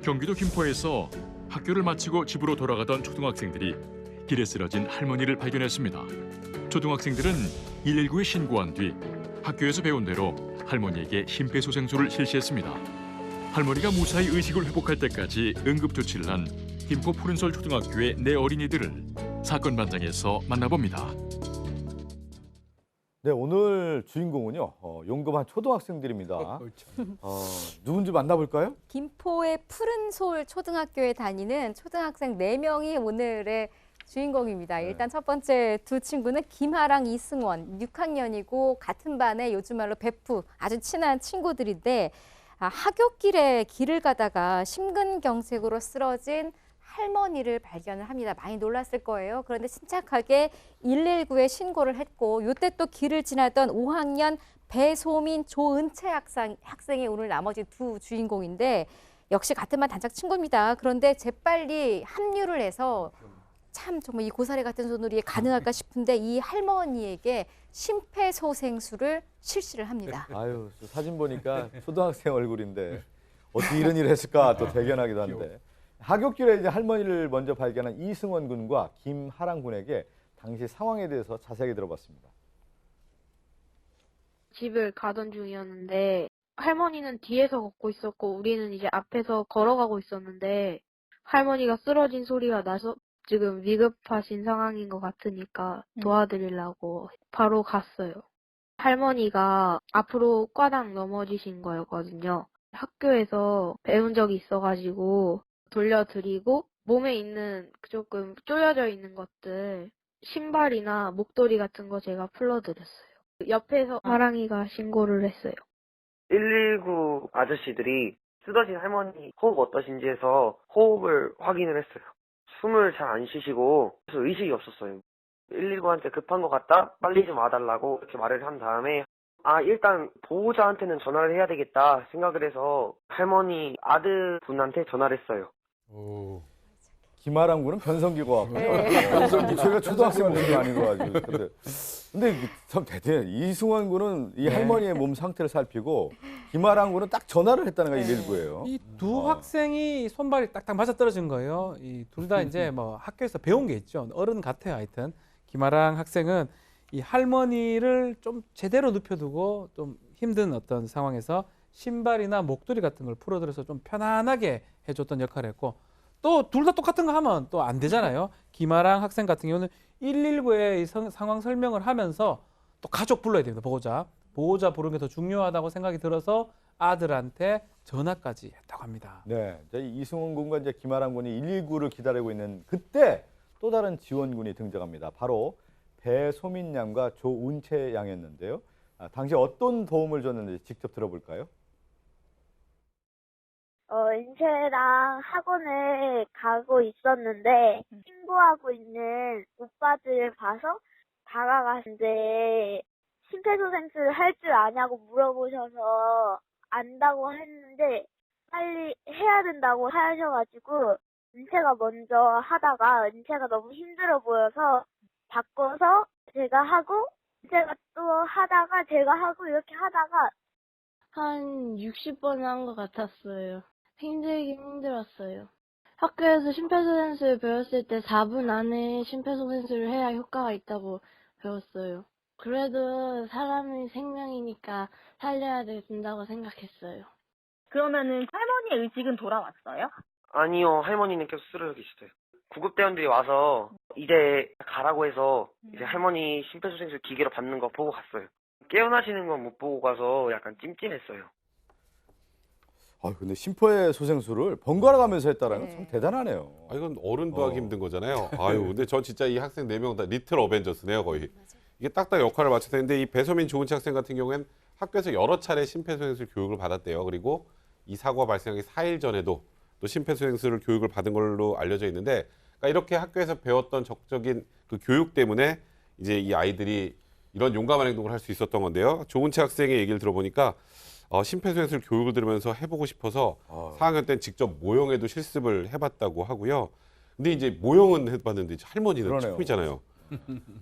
경기도 김포에서 학교를 마치고 집으로 돌아가던 초등학생들이 길에 쓰러진 할머니를 발견했습니다. 초등학생들은 119에 신고한 뒤 학교에서 배운 대로 할머니에게 심폐소생술을 실시했습니다. 할머니가 무사히 의식을 회복할 때까지 응급조치를 한 김포 푸른솔 초등학교의 네 어린이들을 사건 반장에서 만나봅니다. 네, 오늘 주인공은요. 용감한 초등학생들입니다. 누군지 만나볼까요? 김포의 푸른솔 초등학교에 다니는 초등학생 4명이 오늘의 주인공입니다. 네. 일단 첫 번째 두 친구는 김하랑, 이승원, 6학년이고 같은 반에 요즘 말로 베프, 아주 친한 친구들인데 하굣길에 길을 가다가 심근경색으로 쓰러진 할머니를 발견을 합니다. 많이 놀랐을 거예요. 그런데 침착하게 119에 신고를 했고 이때 또 길을 지나던 5학년 배소민, 조은채 학생이 오늘 나머지 두 주인공인데 역시 같은 반 단짝 친구입니다. 그런데 재빨리 합류를 해서 참 정말 이 고사리 같은 손놀이에 가능할까 싶은데 이 할머니에게 심폐소생술을 실시를 합니다. 아유, 저 사진 보니까 초등학생 얼굴인데 어떻게 이런 일을 했을까 또 대견하기도 한데. 하굣길에 이제 할머니를 먼저 발견한 이승원 군과 김하랑 군에게 당시 상황에 대해서 자세하게 들어봤습니다. 집을 가던 중이었는데 할머니는 뒤에서 걷고 있었고 우리는 이제 앞에서 걸어가고 있었는데 할머니가 쓰러진 소리가 나서 지금 위급하신 상황인 것 같으니까 도와드리려고 바로 갔어요. 할머니가 앞으로 꽈당 넘어지신 거였거든요. 학교에서 배운 적이 있어가지고 돌려드리고 몸에 있는 조금 쪼여져 있는 것들 신발이나 목도리 같은 거 제가 풀어드렸어요. 옆에서 하랑이가 신고를 했어요. 119 아저씨들이 쓰러진 할머니 호흡 어떠신지 해서 호흡을 확인을 했어요. 숨을 잘 안 쉬시고 그래서 의식이 없었어요. 119한테 급한 것 같다? 빨리 좀 와달라고 이렇게 말을 한 다음에 일단 보호자한테는 전화를 해야 되겠다 생각을 해서 할머니 아들분한테 전화를 했어요. 김하랑 군은 변성기고 같고요. 저희가 초등학생 분이 아닌 거 가지고. 근데 참 대단해. 이승원 군은 이 할머니의 몸 상태를 살피고 김하랑 군은 딱 전화를 했다는 거 119예요. 이 두 학생이 손발이 딱딱 맞아 떨어진 거예요. 이 둘 다 이제 뭐 학교에서 배운 게 있죠. 어른 같아요, 하여튼. 김아랑 학생은 이 할머니를 좀 제대로 눕혀두고 좀 힘든 어떤 상황에서 신발이나 목도리 같은 걸 풀어들여서 좀 편안하게 해줬던 역할을 했고 또 둘 다 똑같은 거 하면 또 안 되잖아요. 김아랑 학생 같은 경우는 119에 상황 설명을 하면서 또 가족 불러야 됩니다. 보호자 부르는 게 더 중요하다고 생각이 들어서 아들한테 전화까지 했다고 합니다. 네, 이승원 군과 이제 김하랑 군이 119를 기다리고 있는 그때 또 다른 지원군이 등장합니다. 바로 배소민 양과 조은채 양이었는데요. 당시 어떤 도움을 줬는지 직접 들어볼까요? 은채랑 학원에 가고 있었는데 친구하고 있는 오빠들을 봐서 다가갔는데 심폐소생술을 할 줄 아냐고 물어보셔서 안다고 했는데 빨리 해야 된다고 하셔가지고 은채가 먼저 하다가 은채가 너무 힘들어 보여서 바꿔서 제가 하고 은채가 또 하다가 제가 하고 이렇게 하다가 한 60번 한 것 같았어요. 힘들긴 힘들었어요. 학교에서 심폐소생술 배웠을 때 4분 안에 심폐소생술을 해야 효과가 있다고 배웠어요. 그래도 사람의 생명이니까 살려야 된다고 생각했어요. 그러면은 할머니의 의식은 돌아왔어요? 아니요, 할머니는 계속 쓰러져 계시어요. 구급대원들이 와서 이제 가라고 해서 이제 할머니 심폐소생술 기계로 받는 거 보고 갔어요. 깨어나시는 건 못 보고 가서 약간 찜찜했어요. 근데 심폐소생술을 번갈아 가면서 했다는 건 참 대단하네요. 이건 어른도 하기 힘든 거잖아요. 근데 전 진짜 이 학생 4명 다 리틀 어벤져스네요, 거의. 이게 딱딱 역할을 맞춰서 했는데 이 배소민 조은채 학생 같은 경우에는 학교에서 여러 차례 심폐소생술 교육을 받았대요. 그리고 이 사고가 발생하기 4일 전에도 또 심폐소생술 교육을 받은 걸로 알려져 있는데 그러니까 이렇게 학교에서 배웠던 적적인 그 교육 때문에 이제 이 아이들이 이런 용감한 행동을 할 수 있었던 건데요. 조은채 학생의 얘기를 들어보니까 심폐소생술 교육을 들으면서 해보고 싶어서 4학년 때는 직접 모형에도 실습을 해봤다고 하고요. 근데 이제 모형은 해봤는데 할머니는 그러네요. 처음이잖아요.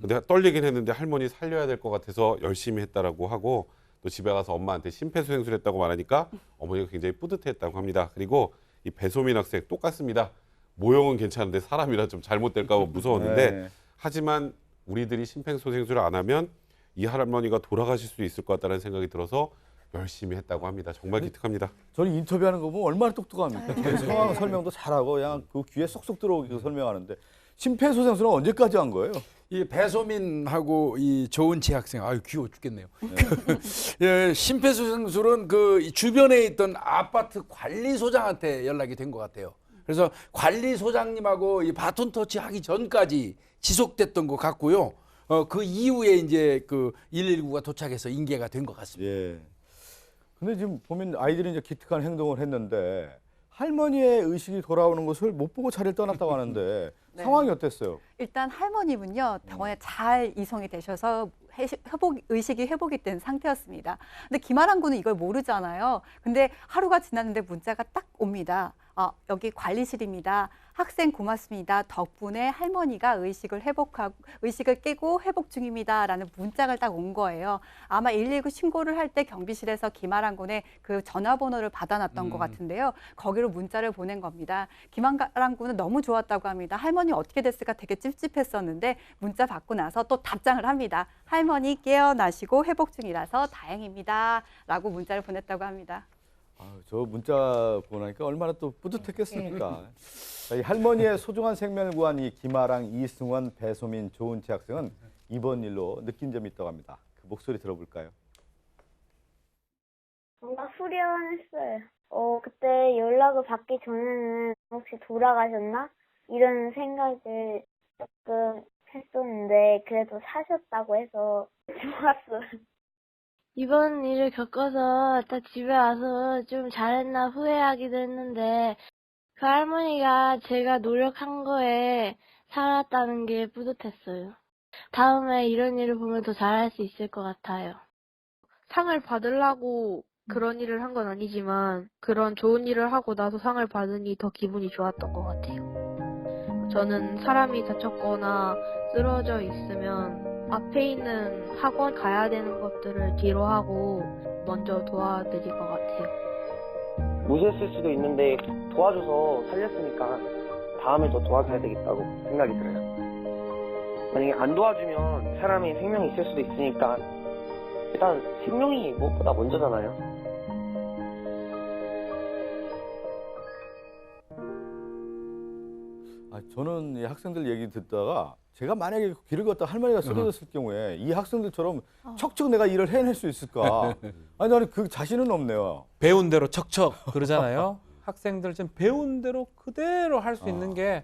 근데 떨리긴 했는데 할머니 살려야 될 것 같아서 열심히 했다라고 하고 또 집에 가서 엄마한테 심폐소생술 했다고 말하니까 어머니가 굉장히 뿌듯했다고 합니다. 그리고 이 배소민 학생 똑같습니다. 모형은 괜찮은데 사람이라 좀 잘못될까 봐 무서웠는데 네. 하지만 우리들이 심폐소생술을 안 하면 이 할머니가 돌아가실 수도 있을 것 같다는 생각이 들어서 열심히 했다고 합니다. 정말 기특합니다. 저는 인터뷰하는 거 보면 얼마나 똑똑합니까? 되게 상황 설명도 잘하고 그냥 그 귀에 쏙쏙 들어오게 설명하는데 심폐소생술은 언제까지 한 거예요? 이 배소민하고 이 조은치 학생, 아유 귀여워 죽겠네요. 예, 심폐소생술은 그 주변에 있던 아파트 관리소장한테 연락이 된 것 같아요. 그래서 관리소장님하고 이 바톤 터치하기 전까지 지속됐던 것 같고요. 그 이후에 이제 그 119가 도착해서 인계가 된 것 같습니다. 예. 근데 지금 보면 아이들이 이제 기특한 행동을 했는데 할머니의 의식이 돌아오는 것을 못 보고 자리를 떠났다고 하는데 네. 상황이 어땠어요? 일단 할머니는요 병원에 잘 이송이 되셔서 의식이 회복이 된 상태였습니다. 근데 김아랑 군은 이걸 모르잖아요. 근데 하루가 지났는데 문자가 딱 옵니다. 여기 관리실입니다. 학생 고맙습니다. 덕분에 할머니가 의식을 깨고 회복 중입니다라는 문자가 딱 온 거예요. 아마 119 신고를 할 때 경비실에서 김아랑 군의 그 전화번호를 받아놨던 것 같은데요. 거기로 문자를 보낸 겁니다. 김아랑 군은 너무 좋았다고 합니다. 할머니 어떻게 됐을까 되게 찝찝했었는데 문자 받고 나서 또 답장을 합니다. 할머니 깨어나시고 회복 중이라서 다행입니다. 라고 문자를 보냈다고 합니다. 저 문자 보고 나니까 얼마나 또 뿌듯했겠습니까? 이 할머니의 소중한 생명을 구한 이 김아랑, 이승원, 배소민, 조은치 학생은 이번 일로 느낀 점이 있다고 합니다. 그 목소리 들어볼까요? 뭔가 후련했어요. 그때 연락을 받기 전에는 혹시 돌아가셨나? 이런 생각을 조금 했었는데 그래도 사셨다고 해서 좋았어요. 이번 일을 겪어서 딱 집에 와서 좀 잘했나 후회하기도 했는데 그 할머니가 제가 노력한 거에 살았다는 게 뿌듯했어요. 다음에 이런 일을 보면 더 잘할 수 있을 것 같아요. 상을 받으려고 그런 일을 한 건 아니지만 그런 좋은 일을 하고 나서 상을 받으니 더 기분이 좋았던 것 같아요. 저는 사람이 다쳤거나 쓰러져 있으면 앞에 있는 학원 가야 되는 것들을 뒤로 하고 먼저 도와드릴 것 같아요. 무시했을 수도 있는데 도와줘서 살렸으니까 다음에 더 도와줘야 되겠다고 생각이 들어요. 만약에 안 도와주면 사람의 생명이 있을 수도 있으니까 일단 생명이 무엇보다 먼저잖아요. 저는 이 학생들 얘기 듣다가 제가 만약에 길을 걷다 할머니가 쓰러졌을 경우에 이 학생들처럼 척척 내가 일을 해낼 수 있을까? 아니 나는 그 자신은 없네요. 배운 대로 척척 그러잖아요. 학생들 지금 배운 대로 그대로 할 수 있는 게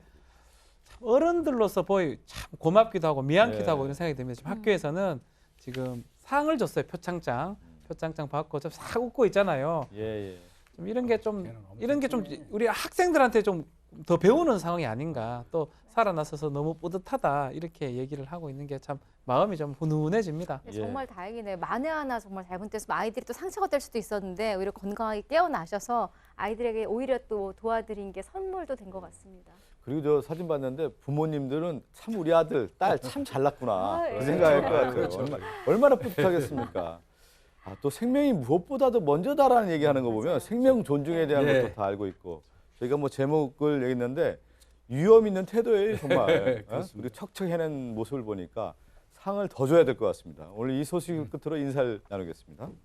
참 어른들로서 참 고맙기도 하고 미안기도 하고 이런 생각이 듭니다. 지금 학교에서는 지금 상을 줬어요. 표창장 받고 좀 싹 웃고 있잖아요. 예. 좀 이런 게 좀 우리 학생들한테 좀 더 배우는 상황이 아닌가. 또 살아나서서 너무 뿌듯하다 이렇게 얘기를 하고 있는 게 참 마음이 좀 훈훈해집니다. 네, 정말 다행이네요. 만에 하나 정말 잘못돼서 아이들이 또 상처가 될 수도 있었는데 오히려 건강하게 깨어나셔서 아이들에게 오히려 또 도와드린 게 선물도 된 것 같습니다. 그리고 저 사진 봤는데 부모님들은 참 우리 아들, 딸 참 잘났구나 예. 그 생각할 것 같아요. 그렇죠. 얼마나 뿌듯하겠습니까? 또 생명이 무엇보다도 먼저다라는 얘기하는 거 보면 생명 존중에 대한 예. 것도 다 알고 있고 저희가 뭐 제목을 얘기했는데 위험 있는 태도예요 정말. 우리 척척 해낸 모습을 보니까 상을 더 줘야 될 것 같습니다. 오늘 이 소식을 끝으로 인사를 나누겠습니다.